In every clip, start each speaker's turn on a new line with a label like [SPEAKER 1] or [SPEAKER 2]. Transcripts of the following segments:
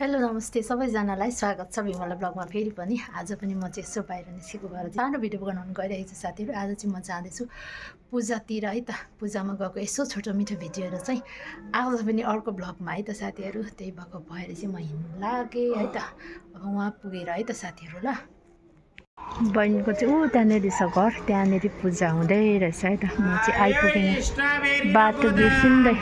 [SPEAKER 1] Hello नमस्ते सबैजनालाई स्वागत छ विमला ब्लगमा फेरि पनि। आज पनि म चाहिँ यसो बाहिर निस्केको भएर सानो भिडियो बनाउनु गइरहेको छु साथीहरू। आज चाहिँ म जाँदैछु पूजातिर है त। पूजामा गएको यसो छोटो मिठो भिडियोहरू चाहिँ आज पनि अर्को ब्लगमा है त साथीहरू। त्यही भएको भएर चाहिँ म हिँड्नु लागेँ है त। अब उहाँ पुगेर है त साथीहरू। ल बहिनीको चाहिँ त्यहाँनिर छ घर, त्यहाँनिर पूजा हुँदै रहेछ है त। म चाहिँ आइपुगेँ बाटो बिर्सिँदै।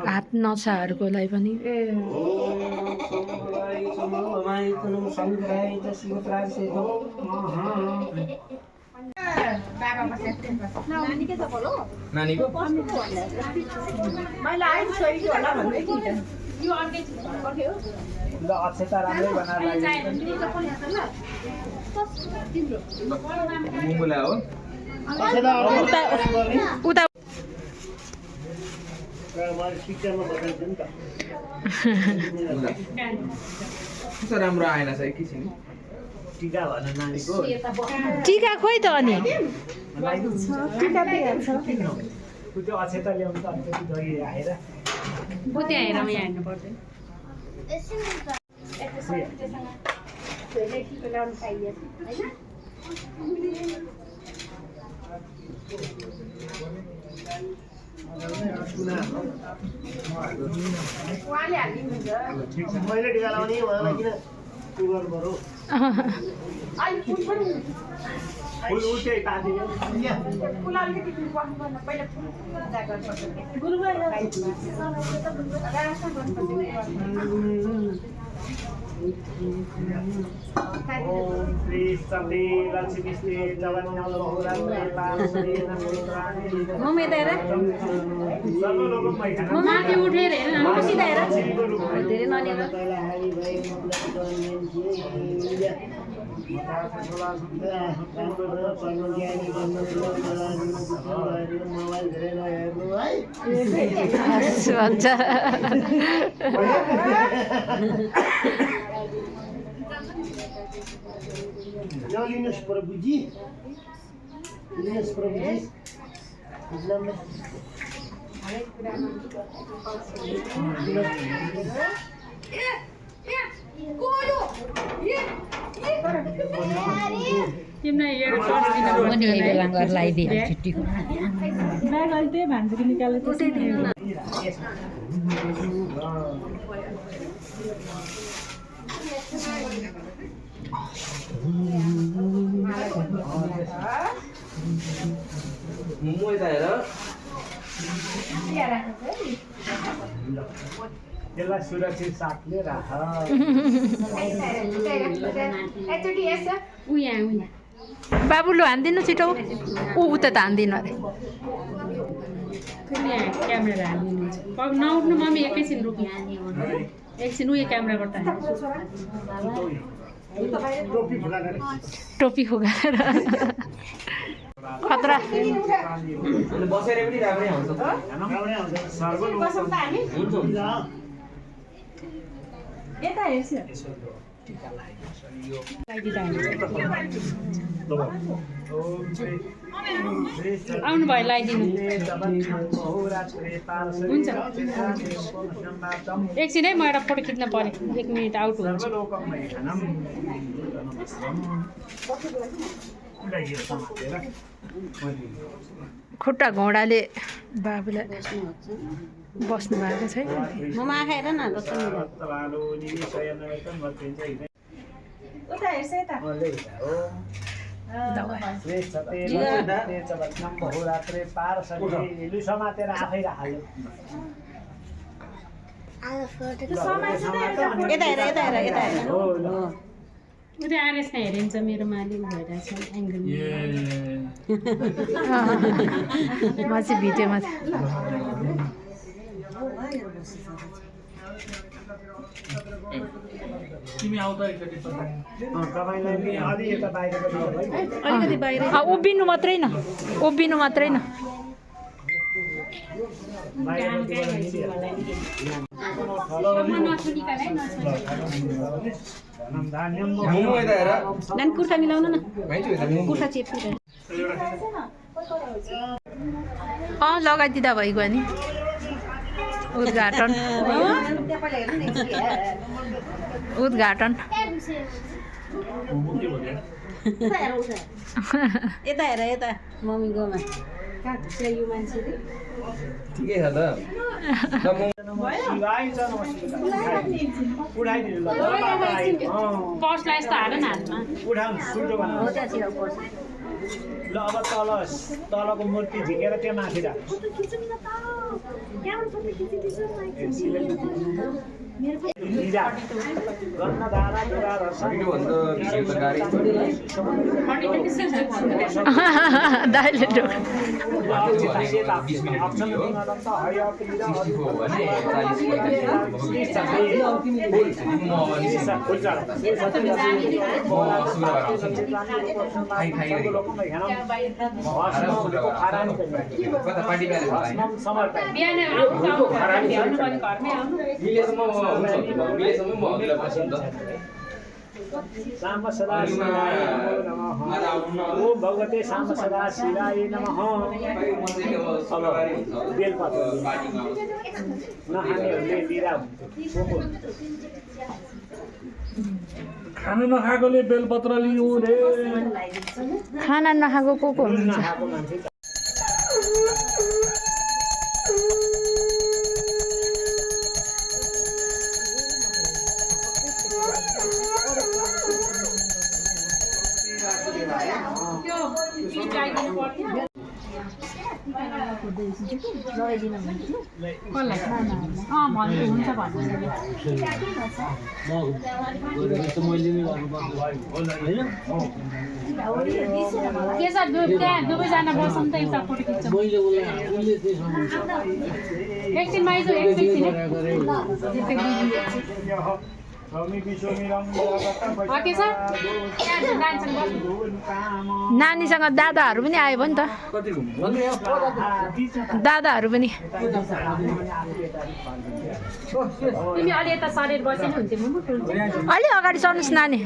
[SPEAKER 1] हात नसाहरूकोलाई पनि उता
[SPEAKER 2] राम्रो आएन छ एकैछिन टीका भन नानीको
[SPEAKER 1] टीका खोइ त अनि
[SPEAKER 3] टीका त हेर्छ
[SPEAKER 2] त्यो अक्षता ल्याउनु त अनि त्यति गरी आएर
[SPEAKER 3] बुते आएर म यहाँ हेर्नु पर्दैन
[SPEAKER 2] मैले टीका लाउने उहाँलाई किन सुगर बरु फुल उठे तादिने फुल अलिकति बस्नु पर्न पहिला फुल पूजा गर्नुपर्छ गुरु ओम श्री सती लक्ष्मी श्री जगन्नाथ बहुरात्रे पार्वती
[SPEAKER 3] मम्मी त हेर म माथि उठेर हेर न सिधा हेर धेरै नानीहरु
[SPEAKER 2] Linus Prabhuji. Linus Prabhuji. यसलाई सुरक्षित साथले राख
[SPEAKER 1] बाबु लु हान्दिनु छिटो उता त हान्दिनु अरे
[SPEAKER 3] क्यामेरा हाल्नु नउठ्नु मम्मी एकैछिन रोक्नु एकछिन उयो क्यामेरा गर्दा
[SPEAKER 1] टोपी खुगाएर खतरा
[SPEAKER 2] बसेर पनि राम्रै आउँछ राम्रै आउँछ सर्भर
[SPEAKER 3] यता हेर्छ आउनु भयो लगाइदिनु हुन्छ एकछिन है म एउटा फोटो खिच्न पऱ्यो 1 मिनट आउट हुन्छ
[SPEAKER 1] खुट्टा घोडाले बाबुलाई बस्नु भएको छैन
[SPEAKER 3] ममा आएर न
[SPEAKER 2] उता हेर्छ यता समातेर आफै राख्यो
[SPEAKER 3] यता हेर यता हेर यता हेर
[SPEAKER 4] उता आरएसमा हेरिन्छ मेरो माली भइरहेछ एङ्गल
[SPEAKER 1] म चाहिँ भिडियोमा
[SPEAKER 5] तिमी आउ त एकचोटि
[SPEAKER 2] तपाईँलाई नि अलि यता बाहिरको
[SPEAKER 3] अलिकति बाहिर
[SPEAKER 1] उभिनु मात्रै न उभिनु मात्रै न
[SPEAKER 3] नानी कुर्ता मिलाउनु न कुर्ता चेपिरहेको
[SPEAKER 1] लगाइदिँदा भइगयो नि उद्घाटन उद्घाटन
[SPEAKER 3] यता हेर यता मम्मीकोमा
[SPEAKER 5] ठिकै छ त
[SPEAKER 4] पर्सलाई यस्तो हाल न हातमा
[SPEAKER 2] ल अब तलको मूर्ति झिकेर त्यो माथि राख
[SPEAKER 1] दाइले
[SPEAKER 4] बिहान घरमै आउनु
[SPEAKER 2] साम सदा शिवाय नमः ओम भगवते साम सदा शिवाय नमः बेलपत्र नखानेहरूले लिरा
[SPEAKER 5] खाना नखाएकोले बेलपत्र लिनु रे
[SPEAKER 1] खाना नखाएको को हुन्छ
[SPEAKER 2] नखाएको मान्छे
[SPEAKER 4] भन्नु हुन्छ भन्नु के छ त्यहाँ दुवैजना बसौँ त एउटा फोटो खिच्छौँ एकछिन माइजू एकछिन के छ
[SPEAKER 1] नानीसँग दादाहरू पनि आयो भयो नि त दादाहरू पनि
[SPEAKER 4] तिमी अलि यता सरेर बसे नि हुन्थ्यो मुटु
[SPEAKER 1] अलि अगाडि सर्नुहोस् नानी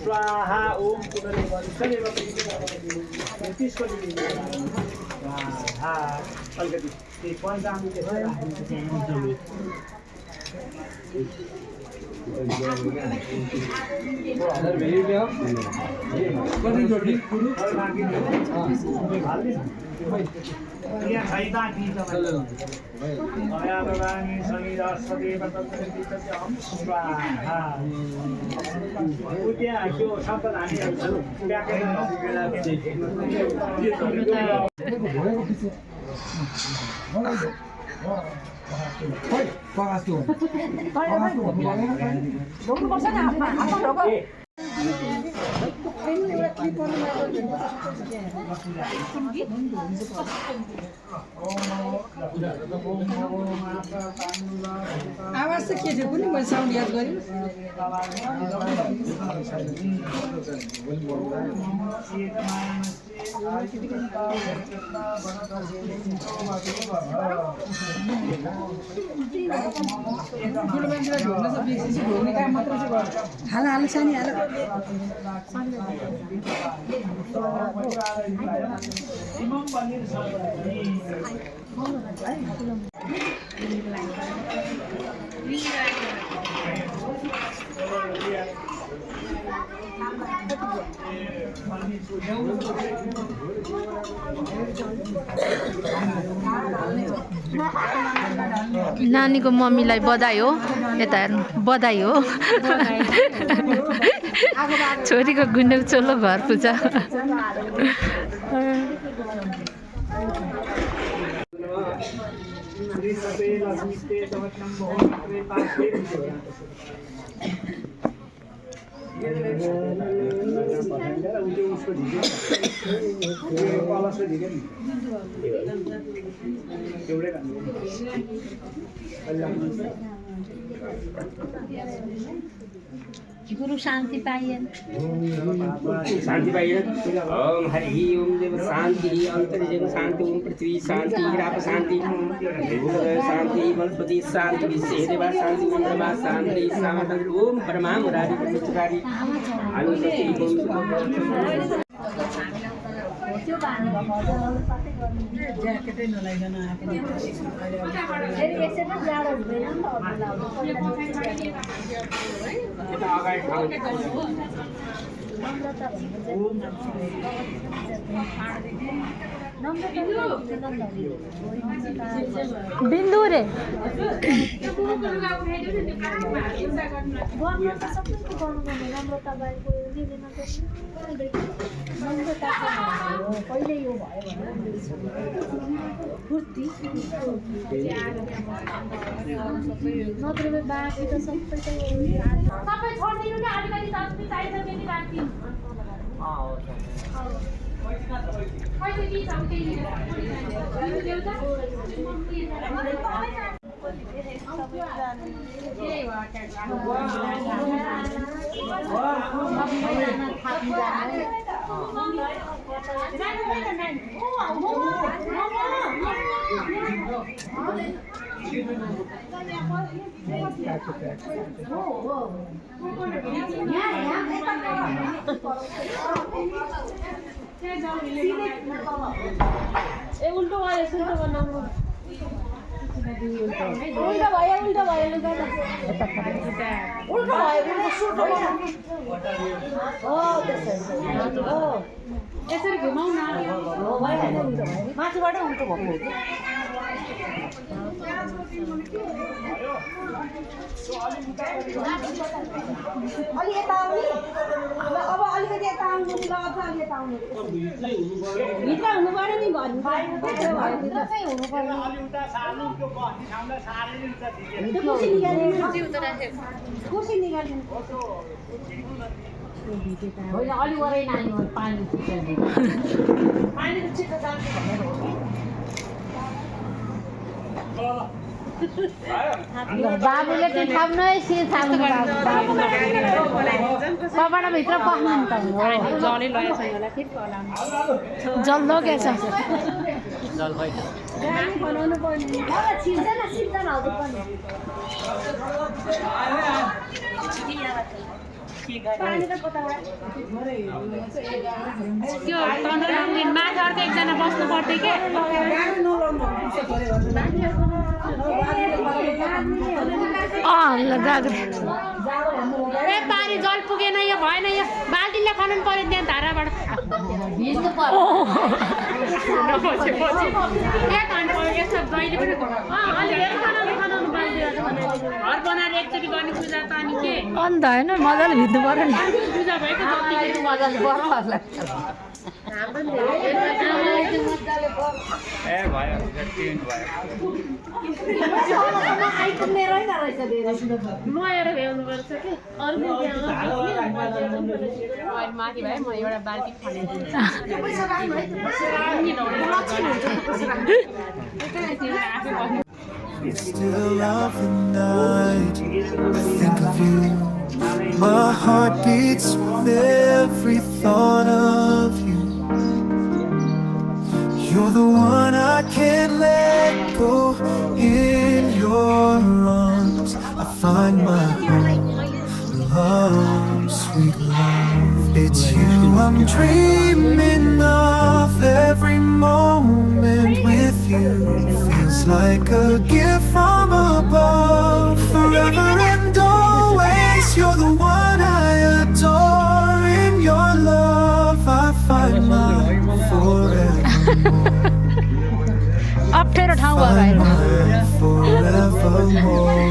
[SPEAKER 2] स्वाहा ओम अलिकति पञ्चामृत
[SPEAKER 6] आवाज चाहिँ के थियो कुनै मैले साउन्ड याद गरेँ ठुलो मान्छेलाई ढोल्न चाहिँ बेसी ढोल्ने काम मात्रै चाहिँ गर्छ हाल हाल सानी हाल
[SPEAKER 1] नानीको मम्मीलाई बधाई हो यता हेर्नु बधाई हो छोरीको गुन्डुक चोलो घर पूजा
[SPEAKER 7] गुरु शान्ति पाइएन
[SPEAKER 8] शान्ति पाइएन ओम हरि ओम देव शान्ति अन्तरिक्ष शान्ति ओम पृथ्वी शान्ति राप शान्ति शान्ति वनस्पति शान्ति विश्वदेवा शान्ति मन्त्रमा शान्ति सामर्थ्य ओम परमा मुरारी प्रचुरारी आलु सती ओम
[SPEAKER 7] त्यो बानी भएको
[SPEAKER 6] ज्याकेटै नलाइकन आएको
[SPEAKER 7] फेरि यसै पनि जाडो हुँदैन नि
[SPEAKER 1] बिन्दु रे
[SPEAKER 7] पहिले यो भयो भने कुर्ती नत्र बाँकी त सबै त
[SPEAKER 3] सबै छोडिदिनु नि अलिकति तस्बिर चाहिन्छ फेरि राख्दिनु पैसा के छ त्यही ए उल्टो भयो सुल्टो बनाउनु उल्टो भयो लुगा उल्टो भयो सुल्टो हो त्यसरी हो यसरी घुमाउ न हो भयो माथिबाट उल्टो भएको अलि यता आउने अब अलिकति यता आउनु ल अझ अलि यता आउनु भित्र हुनु पर्यो नि घर भित्र चाहिँ हुनु पर्यो कुर्सी निकालिदिनु होइन अलि वरै नानी पानी पानी त छिटो जान्छ भनेर
[SPEAKER 7] बाबुले त्यो थाप्नु है सिर थाप्नु कपडा भित्र पस्नु नि त
[SPEAKER 3] जलै लगेछ यसलाई फेरि चलाउनु
[SPEAKER 1] जल लगेछ
[SPEAKER 7] गाडी बनाउनु पर्ने सिर्जना हजुर पनि
[SPEAKER 3] त्यो माथि अर्को एकजना बस्नु पर्थ्यो के ए पानी जल पुगेन यो भएन यो बाल्टीले खनाउनु पर्यो त्यहाँ धाराबाट घर बनाएर एकचोटि गर्ने पूजा त अनि के
[SPEAKER 1] अन्त होइन मजाले भिज्नु पर्यो नि
[SPEAKER 3] पूजा भएको जतिखेर
[SPEAKER 7] मजाले पर्छ
[SPEAKER 5] ए भयो टेन्ट भयो
[SPEAKER 3] नुहाएर भ्याउनु पर्छ कि अर्को माथि भए म एउटा बाल्टी
[SPEAKER 9] It's still of the night. I think of you. My heart beats with every thought of you. You're the one I can't let go. In your arms I find my home. Love, sweet love, it's you I'm dreaming of. Every moment with you feels like a gift from above. Forever and always, you're the one I adore. In your love I find my forevermore.
[SPEAKER 1] अप्ठ्यारो ठाउँ गएर
[SPEAKER 9] Find
[SPEAKER 1] हेर्नु
[SPEAKER 9] my forevermore.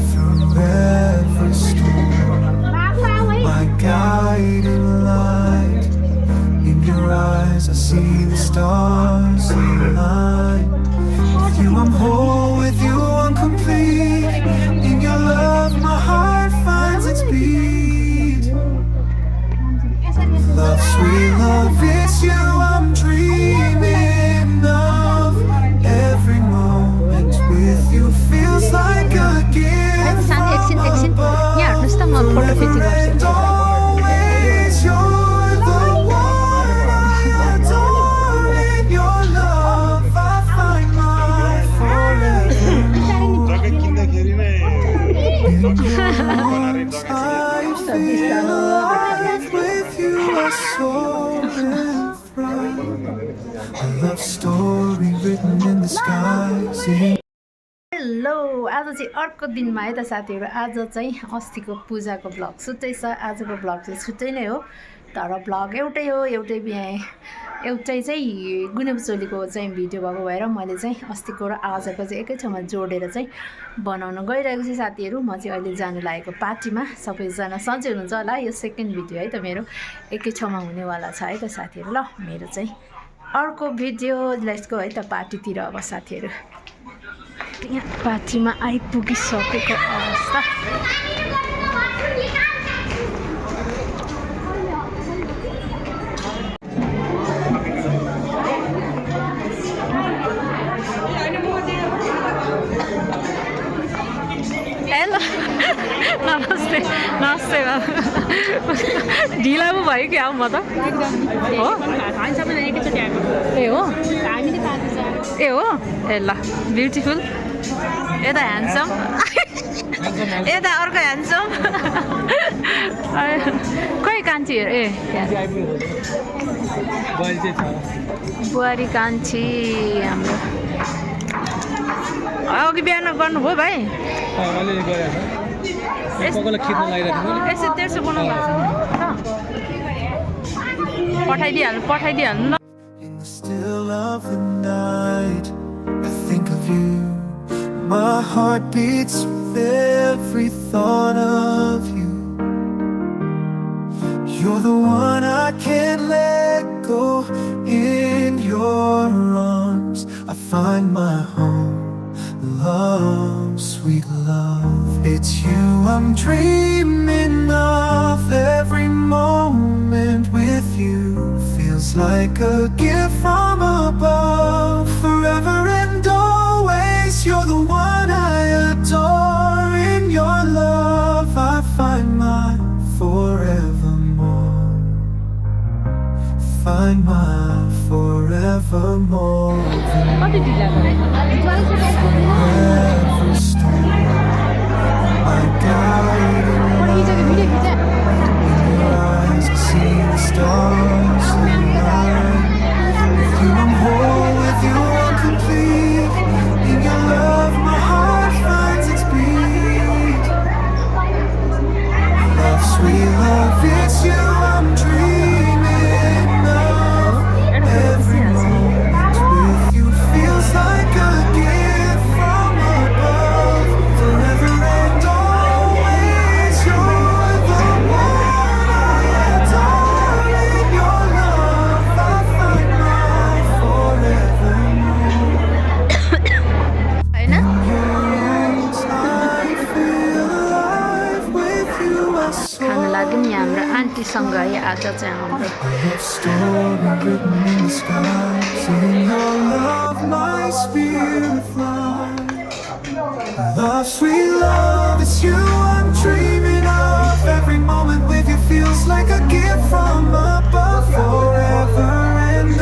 [SPEAKER 9] Through every storm, my guiding light. In your eyes I see the stars align. With you I'm whole, with you I'm complete. In your love my heart finds its beat. Love, sweet love, it's you I'm dreaming of. Every moment with you feels like a gift from above.
[SPEAKER 1] यहाँ हेर्नुहोस् त म photo खिच्नु
[SPEAKER 9] And
[SPEAKER 1] गर्छु
[SPEAKER 9] always you're the one I adore. In your love I find my forever. I feel alive with you, I soar and fly. A love story written in the skies.
[SPEAKER 1] Hello आज चाहिँ अर्को दिनमा है त साथीहरू आज चाहिँ अस्तिको पूजाको ब्लग छुट्टै छ आजको ब्लग चाहिँ छुट्टै नै हो तर ब्लग एउटै हो एउटै चाहिँ गुनेब चोलीको चाहिँ भिडियो भएको भएर मैले चाहिँ अस्तिको र आजको चाहिँ एकै ठाउँमा जोडेर चाहिँ बनाउन गइरहेको छु साथीहरू म चाहिँ अहिले जानु लागेको पार्टीमा सबैजना सन्चै हुनुहुन्छ होला यो सेकेन्ड भिडियो है त मेरो एकै ठाउँमा हुनेवाला छ है त साथीहरू ल मेरो चाहिँ अर्को भिडियो लेट्स गो है त पार्टीतिर अब साथीहरू यहाँ पार्टीमा आइपुगिसकेको अवस्था हेलो नमस्ते नमस्ते ढिला पो भयो क्या म त हो ए हो ए हो ए ल ब्युटिफुल यता ह्यान्डसम यता अर्को ह्यान्डसम खोइ कान्छी ए बुहारी कान्छी हाम्रो अघि बिहान गर्नुभयो भाइ यसो तेर्सो बनाउनु पठाइदिइहाल्नु ल
[SPEAKER 9] In the still of the night, I think of you. My heart beats with every thought of you. You're the one I can't let go. In your arms I find my home. Love, sweet love, it's you I'm dreaming of. Every moment with you feels like a gift from above. Forever and always, you're the one I adore. In your love I find my forevermore. Find my forevermore. Every storm, my guiding light. In your eyes I see the stars align. With you I'm whole, with you I'm complete. In your love my heart finds its beat. Love, sweet love, it's you I'm dreaming of. Every moment with you feels like a gift from above. Forever and always, you're the one I adore. In your love I find my forevermore.
[SPEAKER 1] हैन
[SPEAKER 9] Yes, I feel alive with you, I soar.
[SPEAKER 1] खान लाग्यो नि हाम्रो आन्टीसँग है आज चाहिँ हाम्रो
[SPEAKER 9] Love story written in the skies. In your love my spirit flies. Love, sweet love, it's you I'm dreaming of. Every moment with you feels like a gift from above. Forever and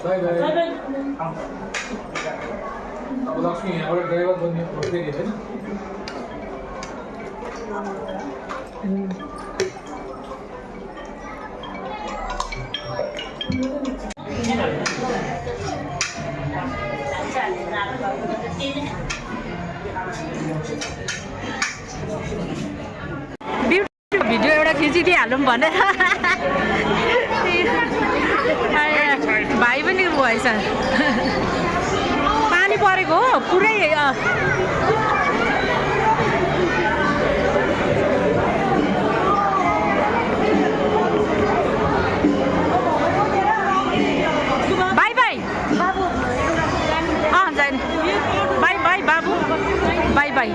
[SPEAKER 10] by by अब लक्ष्मी यहाँबाट driver बन्ने खोज्दै होइन
[SPEAKER 1] video एउटा खिचिदिइहालौँ भनेर भाइ पनि भएछ पानी परेको हो पुरै बाई बाई जाने बाई बाई बाबु बाई बाई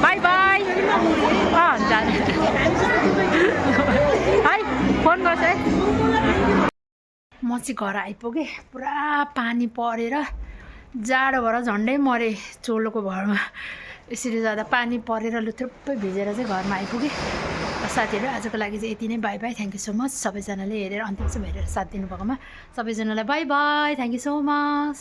[SPEAKER 1] बाई बाई जाने है फोन गर्छ है म चाहिँ घर आइपुगेँ पुरा पानी परेर जाडो भएर झन्डै मरेँ चोलोको भरमा यसरी जाँदा पानी परेर लुथुप्पै भिजेर चाहिँ घरमा आइपुगेँ साथीहरू आजको लागि चाहिँ यति नै by by thank you so much सबैजनाले हेरेर अन्तिमसम्म हेरेर साथ दिनुभएकोमा सबैजनालाई by by thank you so much